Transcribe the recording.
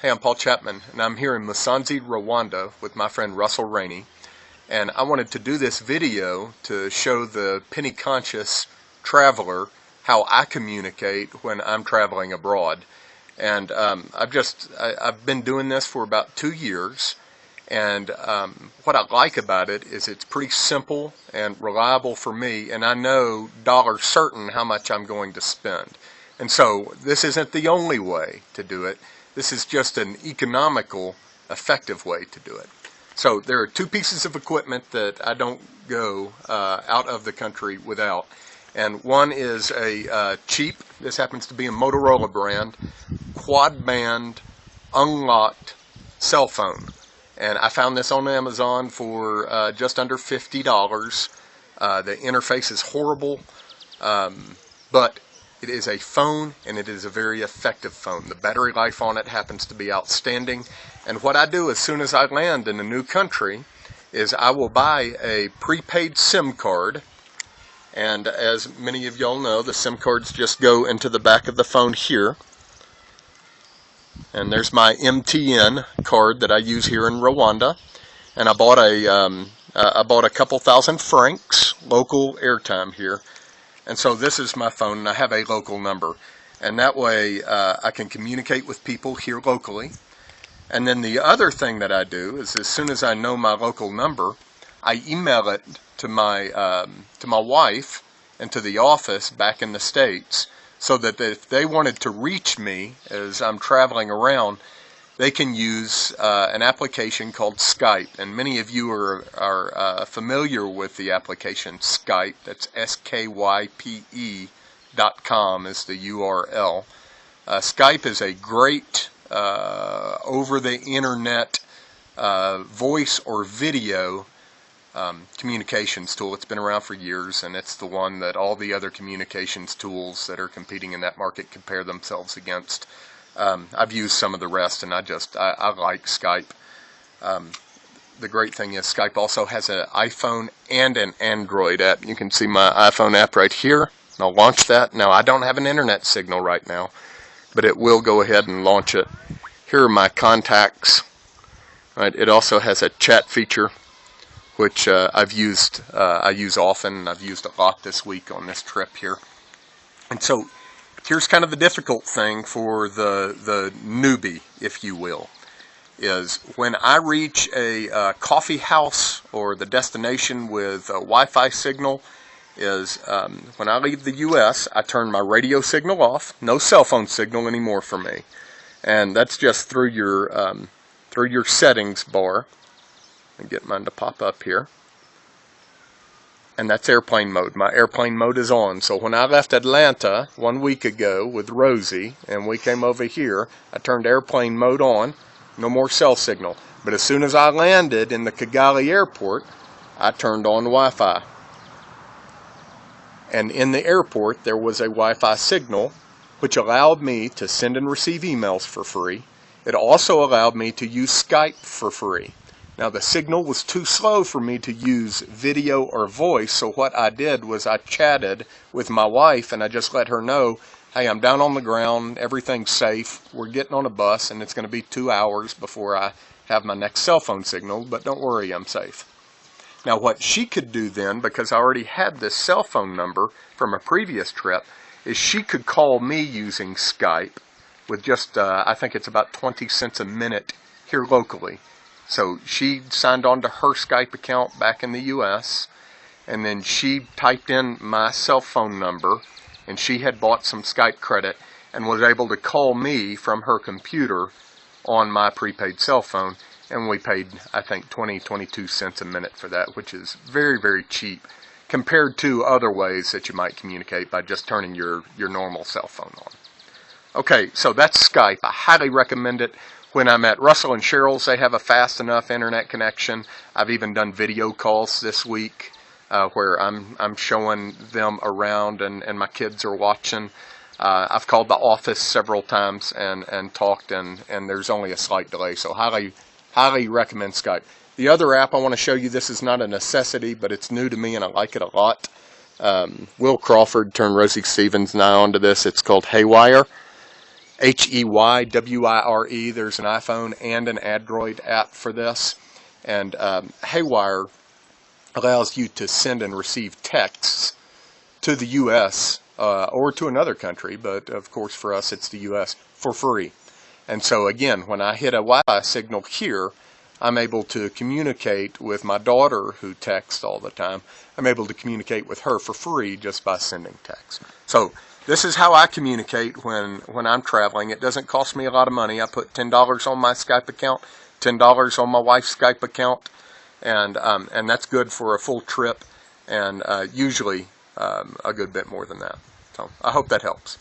Hey, I'm Paul Chapman, and I'm here in Musanze, Rwanda with my friend Russell Rainey. And I wanted to do this video to show the penny-conscious traveler how I communicate when I'm traveling abroad. And I've been doing this for about 2 years. And what I like about it is it's pretty simple and reliable for me, and I know dollar certain how much I'm going to spend. And so this isn't the only way to do it. This is just an economical, effective way to do it. So there are 2 pieces of equipment that I don't go out of the country without. And one is a cheap, this happens to be a Motorola brand, quad band, unlocked cell phone. And I found this on Amazon for just under $50. The interface is horrible, but it is a phone, and it is a very effective phone. The battery life on it happens to be outstanding. And what I do as soon as I land in a new country is I will buy a prepaid SIM card. And as many of y'all know, the SIM cards just go into the back of the phone here. And there's my MTN card that I use here in Rwanda. And I bought a couple thousand francs local airtime here. And so this is my phone, and I have a local number. And that way I can communicate with people here locally. And then the other thing that I do is as soon as I know my local number, I email it to my wife and to the office back in the States, so that if they wanted to reach me as I'm traveling around, they can use an application called Skype. And many of you are familiar with the application Skype. That's SKYPE.com is the URL. Skype is a great over-the-internet voice or video communications tool. It's been around for years, and it's the one that all the other communications tools that are competing in that market compare themselves against. I've used some of the rest, and I like Skype. The great thing is Skype also has an iPhone and an Android app. You can see my iPhone app right here. I'll launch that. Now, I don't have an internet signal right now, but it will go ahead and launch it. Here are my contacts. Right. It also has a chat feature, which I use often. I've used a lot this week on this trip here. And so here's kind of the difficult thing for the newbie, if you will, is when I reach a coffee house or the destination with a Wi-Fi signal, is when I leave the U.S., I turn my radio signal off. No cell phone signal anymore for me. And that's just through your settings bar. And get mine to pop up here. And that's airplane mode. My airplane mode is on. So when I left Atlanta 1 week ago with Rosie and we came over here, I turned airplane mode on. No more cell signal. But as soon as I landed in the Kigali airport, I turned on Wi-Fi. And in the airport there was a Wi-Fi signal which allowed me to send and receive emails for free. It also allowed me to use Skype for free. Now, the signal was too slow for me to use video or voice, so what I did was I chatted with my wife and I just let her know, hey, I'm down on the ground, everything's safe, we're getting on a bus, and it's going to be 2 hours before I have my next cell phone signal, but don't worry, I'm safe. Now, what she could do then, because I already had this cell phone number from a previous trip, is she could call me using Skype with just, I think it's about 20 cents a minute here locally. So she signed on to her Skype account back in the U.S., and then she typed in my cell phone number, and she had bought some Skype credit and was able to call me from her computer on my prepaid cell phone, and we paid, I think, 22 cents a minute for that, which is very, very cheap compared to other ways that you might communicate by just turning your normal cell phone on. Okay, so that's Skype. I highly recommend it. When I'm at Russell and Cheryl's, they have a fast enough internet connection. I've even done video calls this week where I'm showing them around and my kids are watching. I've called the office several times and talked, and there's only a slight delay, so highly recommend Skype. The other app I want to show you, this is not a necessity, but it's new to me and I like it a lot. Will Crawford turned Rosie Stevens and I onto this. It's called Haywire. Heywire. There's an iPhone and an Android app for this. And Haywire allows you to send and receive texts to the U.S. Or to another country, but of course for us it's the U.S. for free. And so again, when I hit a Wi-Fi signal here, I'm able to communicate with my daughter who texts all the time. I'm able to communicate with her for free just by sending text. So this is how I communicate when I'm traveling. It doesn't cost me a lot of money. I put $10 on my Skype account, $10 on my wife's Skype account, and that's good for a full trip, and usually a good bit more than that. So I hope that helps.